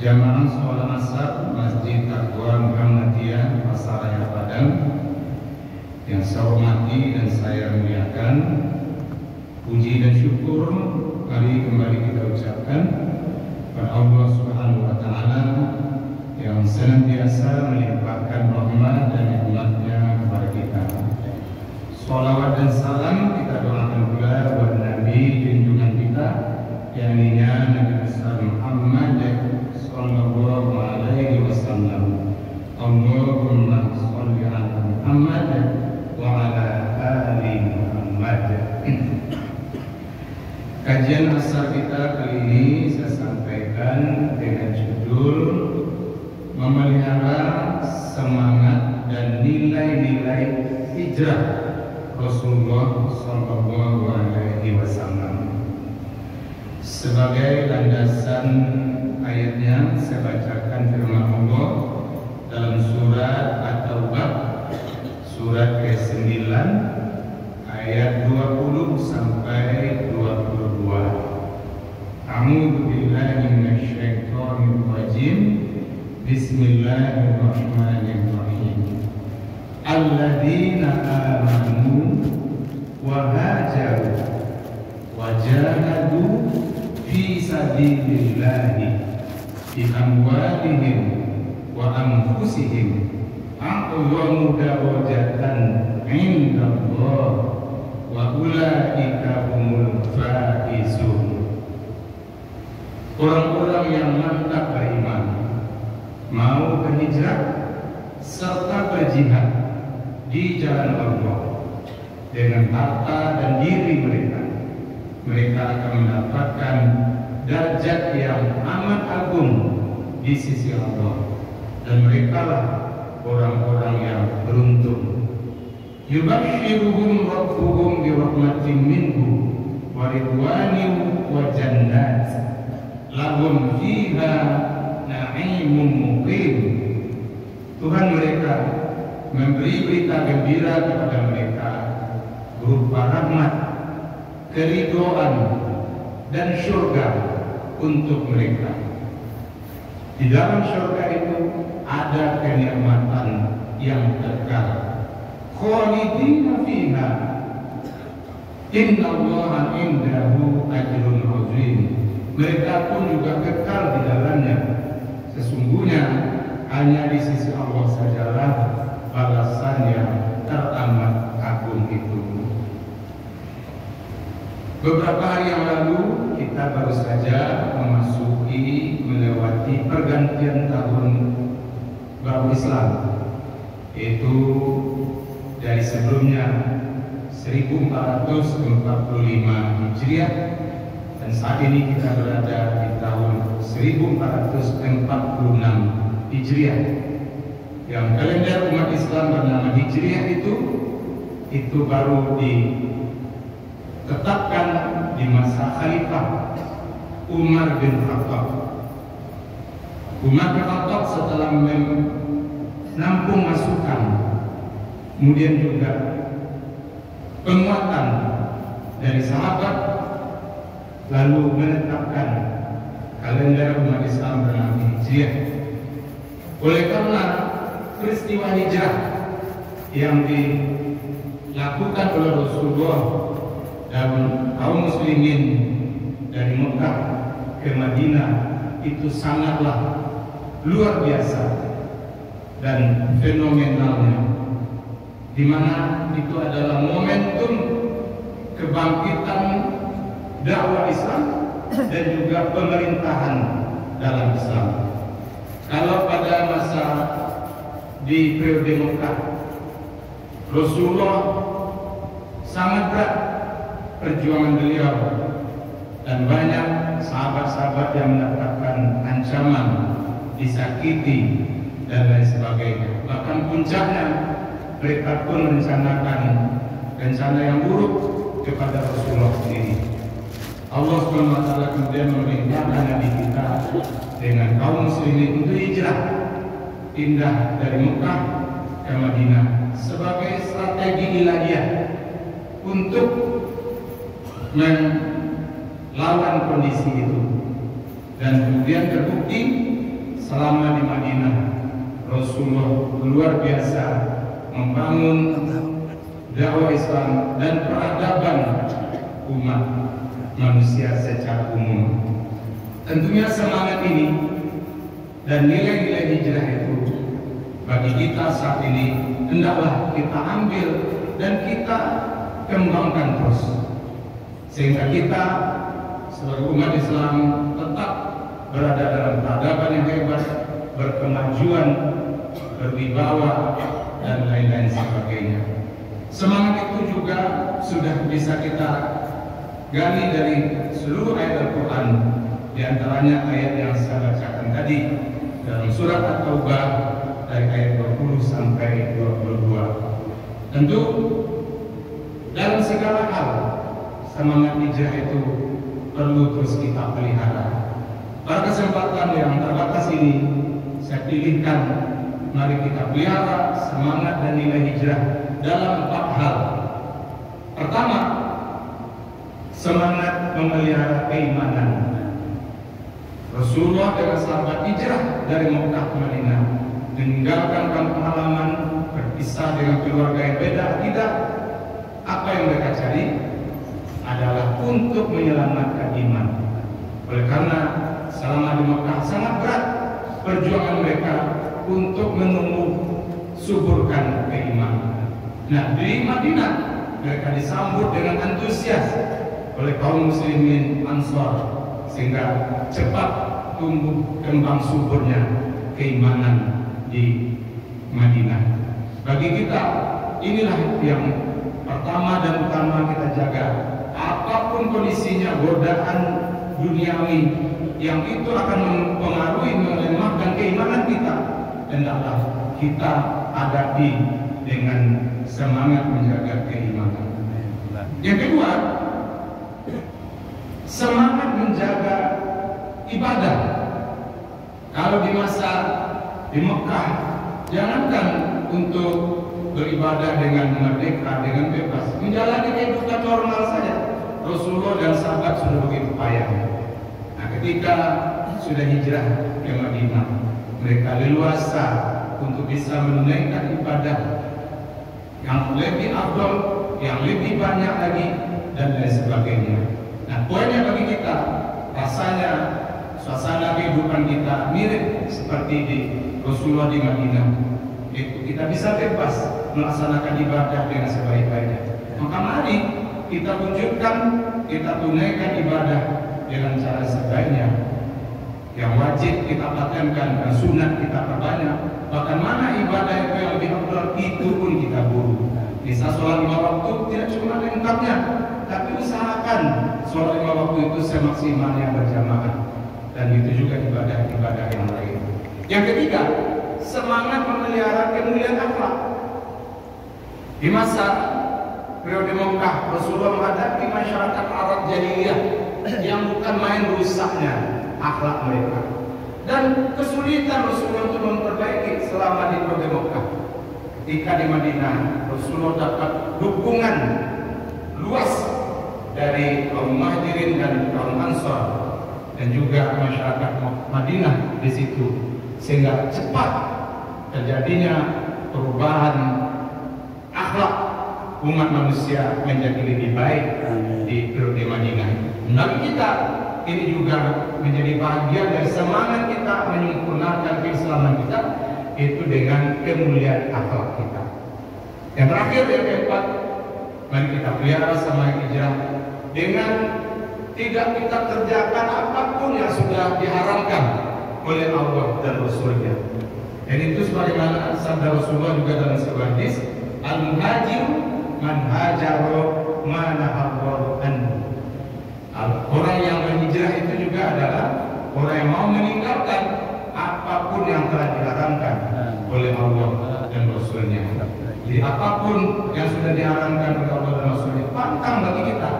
Jamaah sholat asar Masjid Taqwa Muhammadiyah Pasar Raya Padang yang saya hormati dan saya muliakan, puji dan syukur mari kembali kita ucapkan kepada Allah Subhanahu wa Ta'ala yang senantiasa melimpahkan rahmat dan nikmat-Nya kepada kita. Sholawat dan salam kita doakan pula buat Nabi junjungan kita yang ininya Nabi besar Muhammad sallallahu alaihi wasallam. Allahumma sholli ala Muhammad wa ala ali Muhammad. Kajian asar kita kali ini saya sampaikan dengan judul memelihara semangat dan nilai-nilai hijrah Rasulullah sallallahu alaihi wasallam. Sebagai landasan ayatnya saya bacakan firman Allah dalam surat At-Taubah surat ke-9 ayat 20 sampai 22. A'udzu billahi minasyaitonir rajim. Bismillahirrahmanirrahim. Alladzina amanu wa hajaru wa jahadu fi sabilillahi bi amwalihim wa anfusihim a'zamu darajatan 'indallah wa ulaika humul faizun. Orang-orang yang mantap beriman, mau berhijrah serta berjihad di jalan Allah dengan harta dan diri mereka, mereka akan mendapatkan derajat yang amat agung di sisi Allah, dan merekalah orang-orang yang beruntung. Yubashshiruhum rabbuhum bi rahmatin minhu wa ridwanin wa jannat lahum fiha na'imun muqim. Tuhan mereka memberi berita gembira kepada mereka berupa rahmat, keridhaan dan syurga untuk mereka. Di dalam syurga itu ada kenikmatan yang kekal. Khalidina fiha innallaha indahu ajrun azim. Mereka pun juga kekal di dalamnya. Sesungguhnya hanya di sisi Allah sajalah balasan yang teramat agung itu. Beberapa hari yang lalu kita baru saja melewati pergantian tahun baru Islam, yaitu dari sebelumnya 1445 Hijriah, dan saat ini kita berada di tahun 1446 Hijriah. Yang kalender umat Islam bernama Hijriah itu baru ditetapkan di masa Khalifah Umar bin Khattab. Umar bin Khattab setelah menampung masukan, kemudian juga penguatan dari sahabat, lalu menetapkan kalender umat Islam bernama Hijriah. Oleh karena peristiwa hijrah yang dilakukan oleh Rasulullah dan kaum muslimin dari Mekah ke Madinah itu sangatlah luar biasa dan fenomenalnya, di mana itu adalah momentum kebangkitan dakwah Islam dan juga pemerintahan dalam Islam. Kalau pada masa di periode Mekah, Rasulullah sangat berat perjuangan beliau dan banyak sahabat-sahabat yang mendapatkan ancaman, disakiti dan lain sebagainya. Bahkan puncaknya mereka pun merencanakan rencana yang buruk kepada Rasulullah sendiri. Allah SWT kemudian memerintahkan Nabi kita dengan kaum muslimin untuk hijrah, pindah dari Mekah ke Madinah sebagai strategi ilahiyah untuk melawan kondisi itu. Dan kemudian terbukti Rasulullah luar biasa membangun dakwah Islam dan peradaban umat manusia secara umum. Tentunya semangat ini dan nilai-nilai hijrah itu bagi kita saat ini hendaklah kita ambil dan kita kembangkan terus, sehingga kita sebagai umat Islam tetap berada dalam peradaban yang hebat, berkemajuan, berwibawa, dan lain-lain sebagainya. Semangat itu juga sudah bisa kita gali dari seluruh ayat Al-Quran, di antaranya ayat yang saya bacakan tadi dalam surat At-Taubah dari ayat 20 sampai 22. Tentu dalam segala hal semangat hijrah itu perlu terus kita pelihara. Pada kesempatan yang terbatas ini saya pilihkan, mari kita pelihara semangat dan nilai hijrah dalam 4 hal. Pertama, semangat memelihara keimanan. Rasulullah dengan sahabat hijrah dari Mekah ke Madinah, meninggalkan kampung halaman, berpisah dengan keluarga yang beda akidah. Apa yang mereka cari adalah untuk menyelamatkan iman. Oleh karena selama di Mekah sangat berat perjuangan mereka untuk menumbuh suburkan keimanan. Nah, di Madinah mereka disambut dengan antusias oleh kaum muslimin Ansar, sehingga cepat tumbuh kembang suburnya keimanan di Madinah. Bagi kita inilah yang pertama dan utama kita jaga. Apapun kondisinya, godaan duniawi yang itu akan mempengaruhi, melemahkan keimanan kita, hendaklah kita hadapi dengan semangat menjaga keimanan. Yang kedua, semangat menjaga ibadah. Kalau di masa di Mekah, jangankan untuk beribadah dengan merdeka, dengan bebas, menjalani kehidupan normal saja, Rasulullah dan sahabat sudah begitu payah. Nah, ketika sudah hijrah ke Madinah, mereka leluasa untuk bisa menunaikan ibadah yang lebih afdal, yang lebih banyak lagi, dan lain sebagainya. Nah, poinnya bagi kita, rasanya suasana kehidupan kita mirip seperti di Rasulullah di Madinah. Itu kita bisa bebas melaksanakan ibadah dengan sebaik-baiknya. Maka mari kita wujudkan, kita tunaikan ibadah dengan cara sebaiknya. Yang wajib kita patenkan dan sunat kita perbanyak. Bahkan mana ibadah itu yang lebih afdal, itu pun kita buru. Bisa sholat 5 waktu tidak cuma lengkapnya, tapi usahakan sholat 5 waktu itu semaksimalnya berjamaah. Dan itu juga ibadah-ibadah yang lain. Yang ketiga, semangat memelihara kemuliaan akhlak. Di masa periode Mekah, Rasulullah menghadapi masyarakat Arab jahiliyah yang bukan main rusaknya akhlak mereka, dan kesulitan Rasulullah untuk memperbaiki selama di periode Mekah. Ketika di Madinah, Rasulullah dapat dukungan luas dari kaum Muhajirin dan kaum Ansar, dan juga masyarakat Madinah di situ, sehingga cepat terjadinya perubahan akhlak umat manusia menjadi lebih baik di periode Madinah. Bagi kita ini juga menjadi bagian dari semangat kita menyempurnakan keislaman kita, itu dengan kemuliaan akhlak kita. Yang terakhir, yang keempat, mari kita pelihara semangat hijrah dengan tidak kita kerjakan apapun yang sudah diharamkan oleh Allah dan Rasulnya. Dan itu sebagaimana sabda Rasulullah juga dalam sebuah hadis, al-muhajir man hajara ma nahallahu anhu. Orang yang berhijrah itu juga adalah orang yang mau meninggalkan apapun yang telah diharamkan oleh Allah dan Rasulnya. Jadi apapun yang sudah diharamkan oleh Allah dan Rasulnya, pantang bagi kita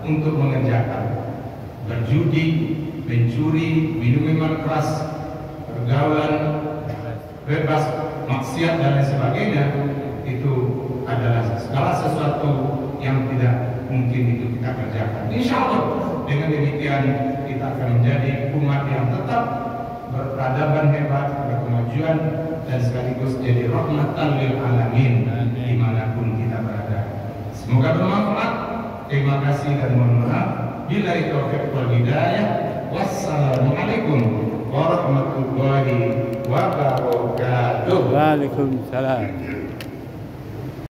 untuk mengerjakan. Berjudi, mencuri, minum minuman keras, pergaulan bebas, maksiat dan lain sebagainya, itu adalah segala sesuatu yang tidak mungkin itu kita kerjakan. Insya Allah dengan demikian kita akan menjadi umat yang tetap berperadaban hebat, berkemajuan, dan sekaligus rahmatan lil alamin dimanapun kita berada. Semoga bermanfaat. Terima kasih dan mohon maaf. Billahi taufiq wal hidayah. Wassalamualaikum warahmatullahi wabarakatuh. Waalaikumsalam.